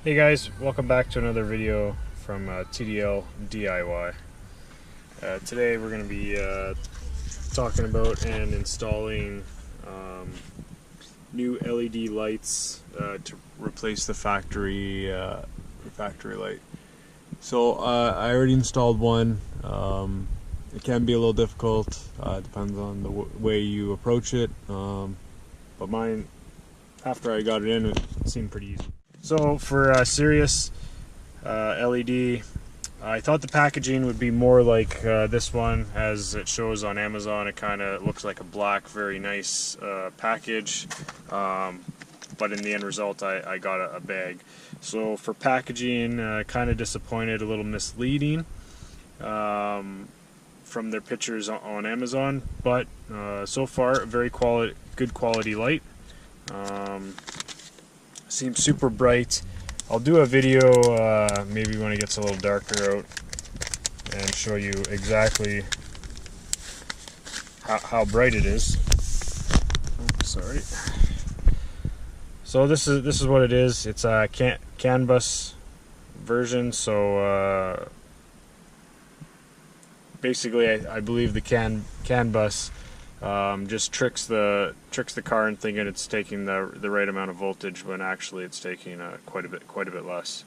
Hey guys, welcome back to another video from TDL DIY. Today we're going to be talking about and installing new LED lights to replace the factory light. So I already installed one. It can be a little difficult, depends on the way you approach it, but mine, after I got it in, it seemed pretty easy. So for Sirius LED, I thought the packaging would be more like this one, as it shows on Amazon. It kind of looks like a black, very nice package, but in the end result I got a bag. So for packaging, kind of disappointed, a little misleading from their pictures on Amazon, but so far a very good quality light. Seems super bright. I'll do a video maybe when it gets a little darker out and show you exactly how bright it is. Oh, sorry. So this is what it is. It's a CANBUS version. So basically, I believe the CANBUS just tricks the car in thinking it's taking the right amount of voltage when actually it's taking quite a bit less.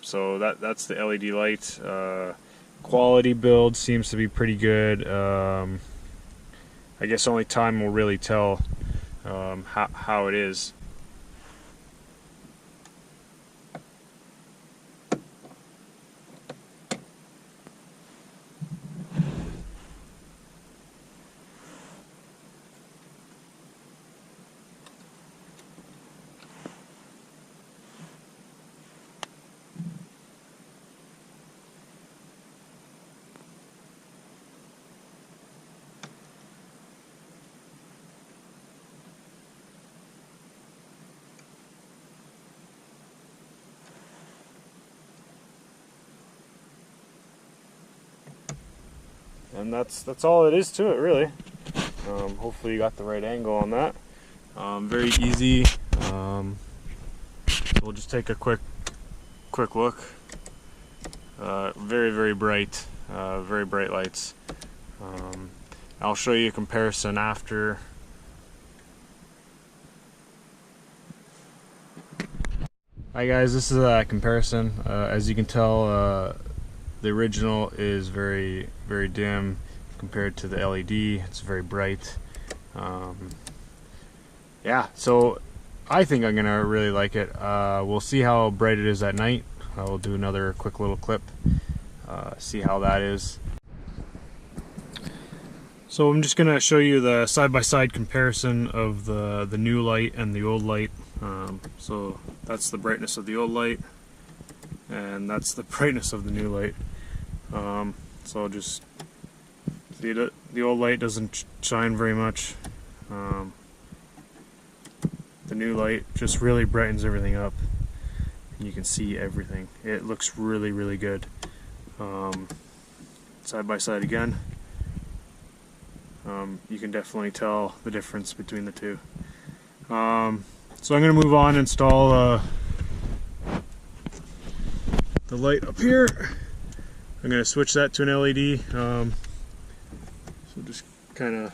So that's the LED light. Quality build seems to be pretty good. I guess only time will really tell how it is. And that's all it is to it, really. Hopefully you got the right angle on that. Very easy. We'll just take a quick look. Very bright, very bright lights. I'll show you a comparison after. Hi guys, this is a comparison. As you can tell, the original is very dim compared to the LED. It's very bright. Yeah, so I think I'm gonna really like it. We'll see how bright it is at night. I'll do another quick little clip, see how that is. So I'm just gonna show you the side-by-side comparison of the new light and the old light. So that's the brightness of the old light, and that's the brightness of the new light. So just see it, the old light doesn't shine very much. The new light just really brightens everything up, and you can see everything. It looks really good. Side by side again, you can definitely tell the difference between the two. So I'm going to move on and install the light up here. I'm going to switch that to an LED. So just kind of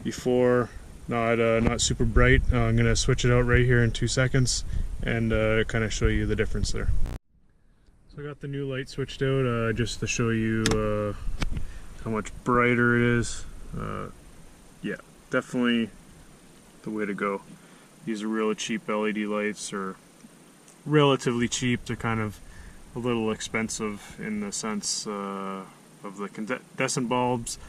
before, not super bright. I'm going to switch it out right here in 2 seconds and kind of show you the difference there. So I got the new light switched out just to show you how much brighter it is. Yeah, definitely the way to go. These are really cheap LED lights, or relatively cheap. They're kind of a little expensive in the sense of the incandescent bulbs,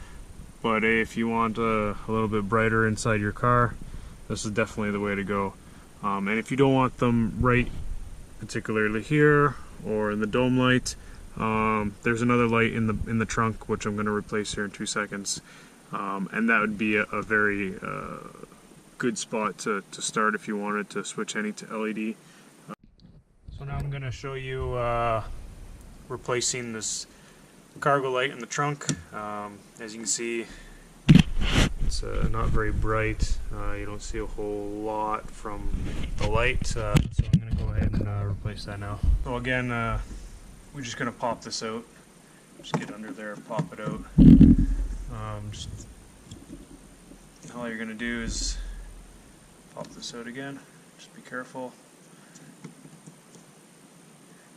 but if you want a little bit brighter inside your car, this is definitely the way to go. And if you don't want them right particularly here or in the dome light, there's another light in the trunk which I'm going to replace here in 2 seconds, and that would be a very good spot to start if you wanted to switch any to LED. So now I'm going to show you replacing this cargo light in the trunk. As you can see, it's not very bright. You don't see a whole lot from the light, so I'm going to go ahead and and replace that now. So again, we're just gonna pop this out. Just get under there, pop it out. Just all you're gonna do is pop this out again. Just be careful.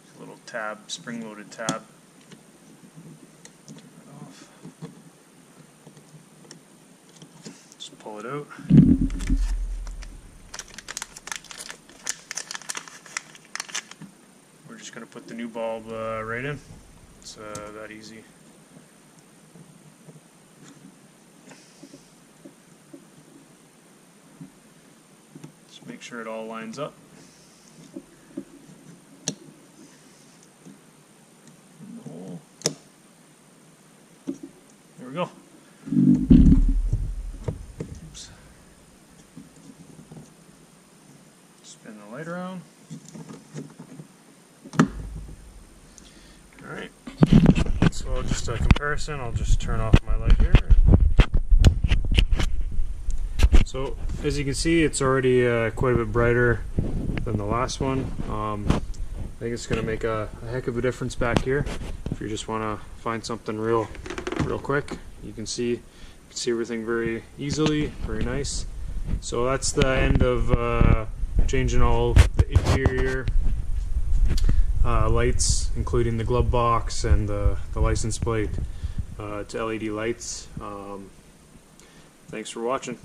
It's a little tab, spring-loaded tab. Turn it off. Just pull it out. We're just going to put the new bulb right in. It's that easy. Just make sure it all lines up. In the hole. There we go. Oops. Spin the light around. Alright, so just a comparison, I'll just turn off my light here. So as you can see, it's already quite a bit brighter than the last one. I think it's going to make a heck of a difference back here. If you just want to find something real quick, you can see everything very easily, very nice. So that's the end of changing all the interior lights, including the glove box and the license plate to LED lights. Thanks for watching.